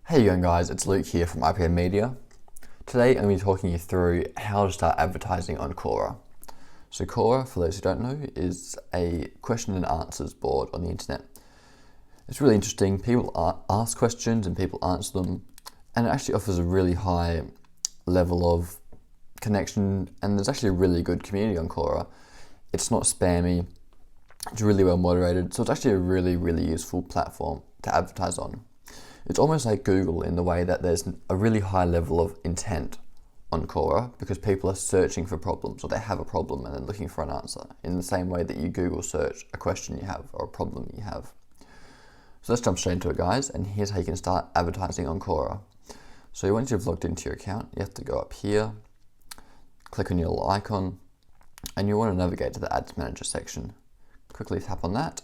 Hey you going guys, it's Luke here from IPM Media. Today I'm going to be talking you through how to start advertising on Quora. So Quora, for those who don't know, is a question and answers board on the internet. It's really interesting. People ask questions and people answer them, and it actually offers a really high level of connection, and there's actually a really good community on Quora. It's not spammy, it's really well moderated, so it's actually a really useful platform to advertise on. It's almost like Google in the way that there's a really high level of intent on Quora because people are searching for problems, or they have a problem and they're looking for an answer, in the same way that you Google search a question you have or a problem you have. So let's jump straight into it, guys, and here's how you can start advertising on Quora. So once you've logged into your account, you have to go up here, click on your little icon, and you want to navigate to the Ads Manager section. Quickly tap on that,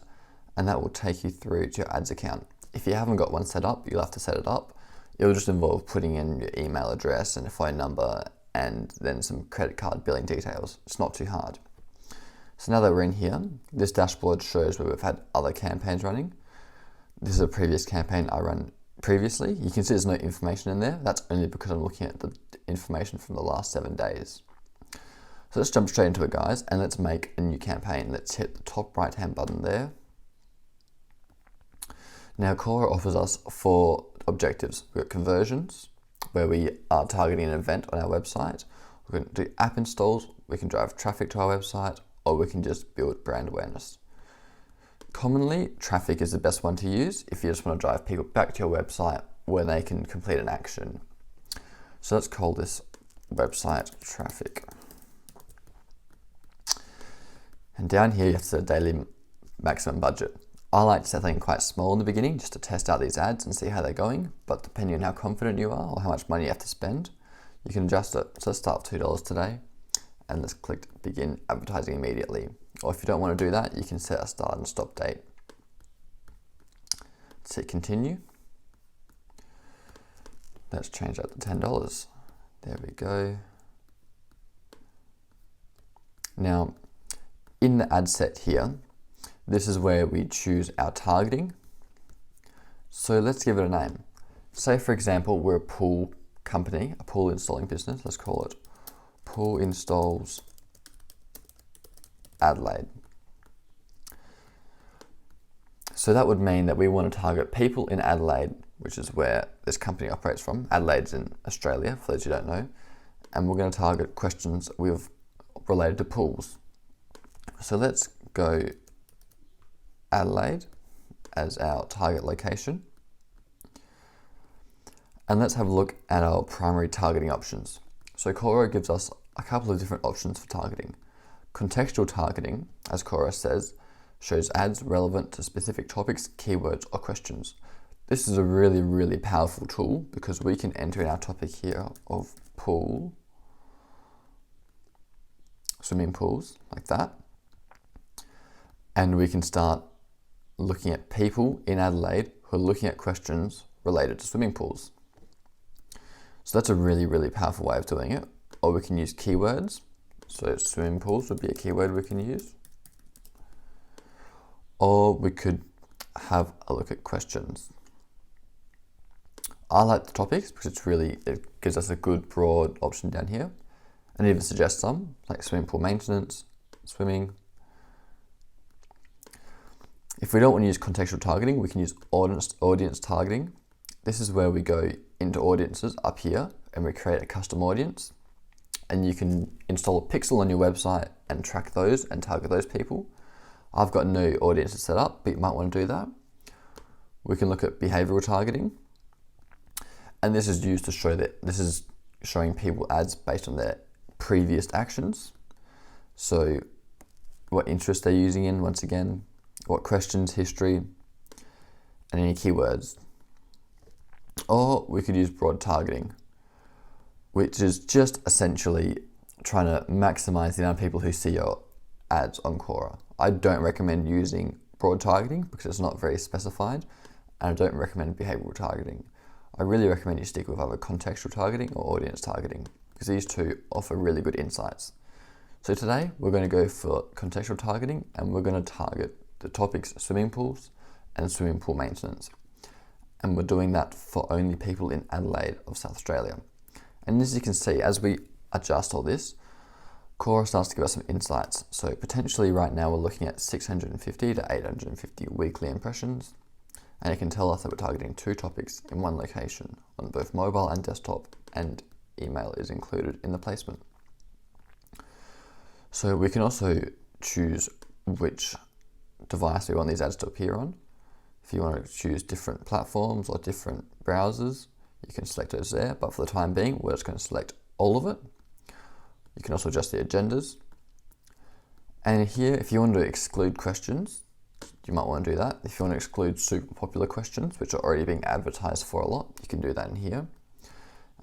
and that will take you through to your ads account. If you haven't got one set up, you'll have to set it up. It'll just involve putting in your email address and a phone number and then some credit card billing details. It's not too hard. So now that we're in here, this dashboard shows where we've had other campaigns running. This is a previous campaign I ran previously. You can see there's no information in there. That's only because I'm looking at the information from the last 7 days. So let's jump straight into it, guys, and let's make a new campaign. Let's hit the top right-hand button there. Now, Quora offers us 4 objectives. We've got conversions, where we are targeting an event on our website. We can do app installs, we can drive traffic to our website, or we can just build brand awareness. Commonly, traffic is the best one to use if you just want to drive people back to your website where they can complete an action. So let's call this website traffic. And down here, you have to set a daily maximum budget. I like to set something quite small in the beginning just to test out these ads and see how they're going, but depending on how confident you are or how much money you have to spend, you can adjust it. So let's start with $2 today, and let's click begin advertising immediately. Or if you don't want to do that, you can set a start and stop date. Let's hit continue. Let's change that to $10. There we go. Now, in the ad set here, this is where we choose our targeting. So let's give it a name. Say, for example, we're a pool company, a pool installing business. Let's call it Pool Installs Adelaide. So that would mean that we want to target people in Adelaide, which is where this company operates from. Adelaide's in Australia, for those who don't know. And we're going to target questions related to pools. So let's go Adelaide as our target location. And let's have a look at our primary targeting options. So Quora gives us a couple of different options for targeting. Contextual targeting, as Quora says, shows ads relevant to specific topics, keywords, or questions. This is a really powerful tool because we can enter in our topic here of pool, swimming pools, like that. And we can start looking at people in Adelaide who are looking at questions related to swimming pools. So that's a really powerful way of doing it. Or we can use keywords. So swimming pools would be a keyword we can use. Or we could have a look at questions. I like the topics because it gives us a good broad option down here, and even suggests some, like swimming pool maintenance, swimming. If we don't want to use contextual targeting, we can use audience targeting. This is where we go into audiences up here and we create a custom audience. And you can install a pixel on your website and track those and target those people. I've got no audiences set up, but you might want to do that. We can look at behavioral targeting. And this is used to show that this is showing people ads based on their previous actions. So what interest they're using in, once again, what questions, history, and any keywords. Or we could use broad targeting, which is just essentially trying to maximize the amount of people who see your ads on Quora. I don't recommend using broad targeting because it's not very specified, and I don't recommend behavioral targeting. I really recommend you stick with either contextual targeting or audience targeting because these two offer really good insights. So today we're going to go for contextual targeting, and we're going to target the topics swimming pools and swimming pool maintenance. And we're doing that for only people in Adelaide of South Australia. And as you can see, as we adjust all this, Quora starts to give us some insights. So potentially right now we're looking at 650 to 850 weekly impressions. And it can tell us that we're targeting 2 topics in one location on both mobile and desktop, and email is included in the placement. So we can also choose which device we want these ads to appear on. If you want to choose different platforms or different browsers, you can select those there, but for the time being, we're just going to select all of it. You can also adjust the agendas. And here, if you want to exclude questions, you might want to do that. If you want to exclude super popular questions, which are already being advertised for a lot, you can do that in here.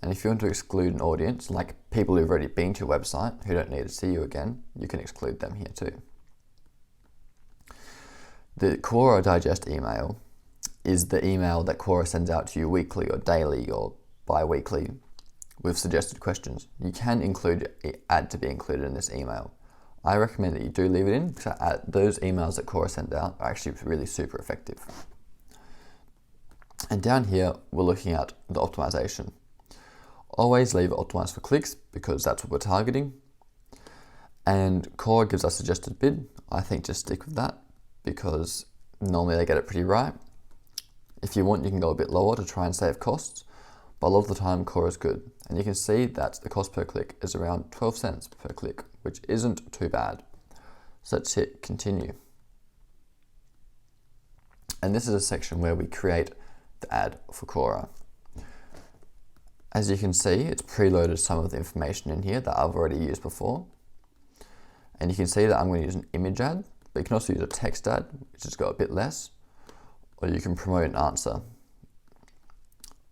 And if you want to exclude an audience, like people who've already been to your website, who don't need to see you again, you can exclude them here too. The Quora Digest email is the email that Quora sends out to you weekly or daily or bi-weekly with suggested questions. You can include an ad to be included in this email. I recommend that you do leave it in, because those emails that Quora sends out are actually really super effective. And down here, we're looking at the optimization. Always leave it optimized for clicks, because that's what we're targeting. And Quora gives us suggested bid. I think just stick with that, because normally they get it pretty right. If you want, you can go a bit lower to try and save costs, but a lot of the time Quora is good. And you can see that the cost per click is around 12 cents per click, which isn't too bad. So let's hit continue. And this is a section where we create the ad for Quora. As you can see, it's preloaded some of the information in here that I've already used before. And you can see that I'm going to use an image ad, but you can also use a text ad, which has got a bit less, or you can promote an answer.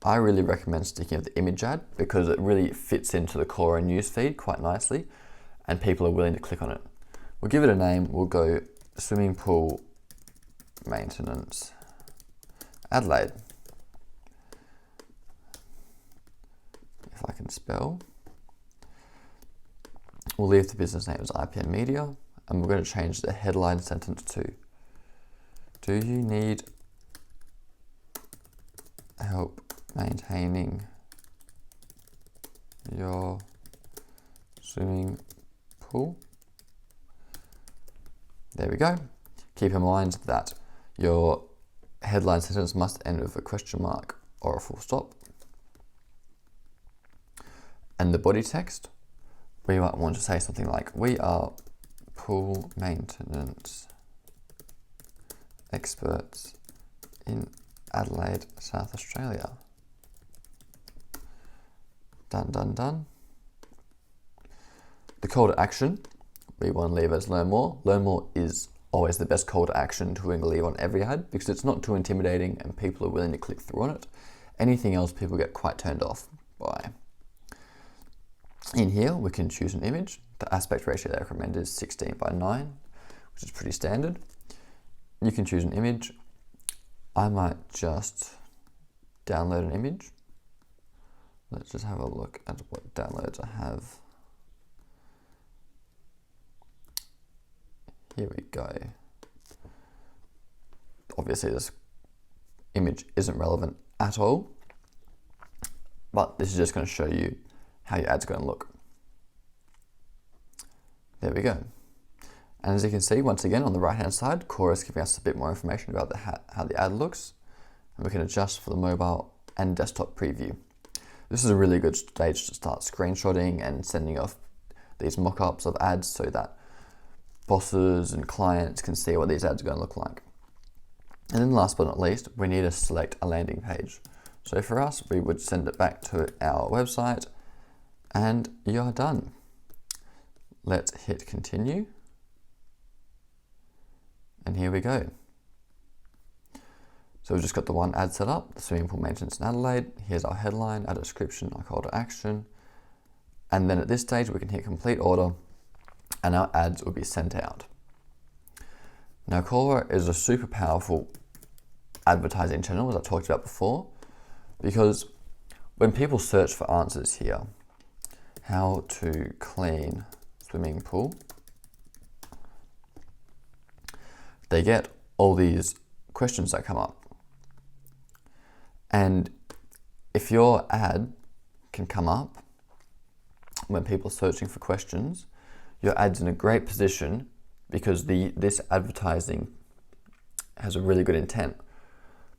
I really recommend sticking with the image ad because it really fits into the Quora newsfeed quite nicely and people are willing to click on it. We'll give it a name. We'll go swimming pool maintenance Adelaide. If I can spell. We'll leave the business name as IPM Media, and we're going to change the headline sentence to, do you need help maintaining your swimming pool? There we go. Keep in mind that your headline sentence must end with a question mark or a full stop. And the body text, we might want to say something like, we are pool maintenance experts in Adelaide, South Australia. Done, done, done. The call to action, we want to leave as learn more. Learn more is always the best call to action to leave on every ad because it's not too intimidating and people are willing to click through on it. Anything else people get quite turned off by. In here, we can choose an image. The aspect ratio they recommend is 16:9, which is pretty standard. You can choose an image. I might just download an image. Let's just have a look at what downloads I have. Here we go. Obviously this image isn't relevant at all, but this is just going to show you how your ad's going to look. There we go. And as you can see, once again, on the right-hand side, Quora is giving us a bit more information about how the ad looks, and we can adjust for the mobile and desktop preview. This is a really good stage to start screenshotting and sending off these mock-ups of ads so that bosses and clients can see what these ads are going to look like. And then last but not least, we need to select a landing page. So for us, we would send it back to our website and you're done. Let's hit continue. And here we go. So we've just got the one ad set up, the swimming pool maintenance in Adelaide. Here's our headline, our description, our call to action. And then at this stage, we can hit complete order and our ads will be sent out. Now, Quora is a super powerful advertising channel, as I talked about before, because when people search for answers here, how to clean swimming pool, they get all these questions that come up. And if your ad can come up when people are searching for questions, your ad's in a great position because this advertising has a really good intent,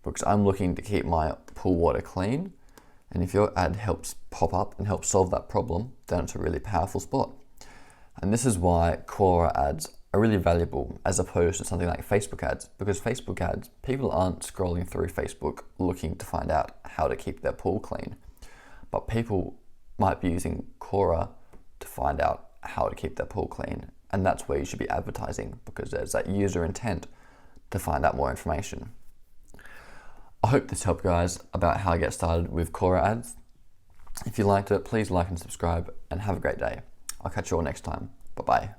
because I'm looking to keep my pool water clean, and if your ad helps pop up and help solve that problem, then it's a really powerful spot. And this is why Quora ads are really valuable as opposed to something like Facebook ads, because Facebook ads, people aren't scrolling through Facebook looking to find out how to keep their pool clean, but people might be using Quora to find out how to keep their pool clean, and that's where you should be advertising, because there's that user intent to find out more information. I hope this helped, guys, about how I get started with Quora ads. If you liked it, please like and subscribe, and have a great day. I'll catch you all next time. Bye-bye.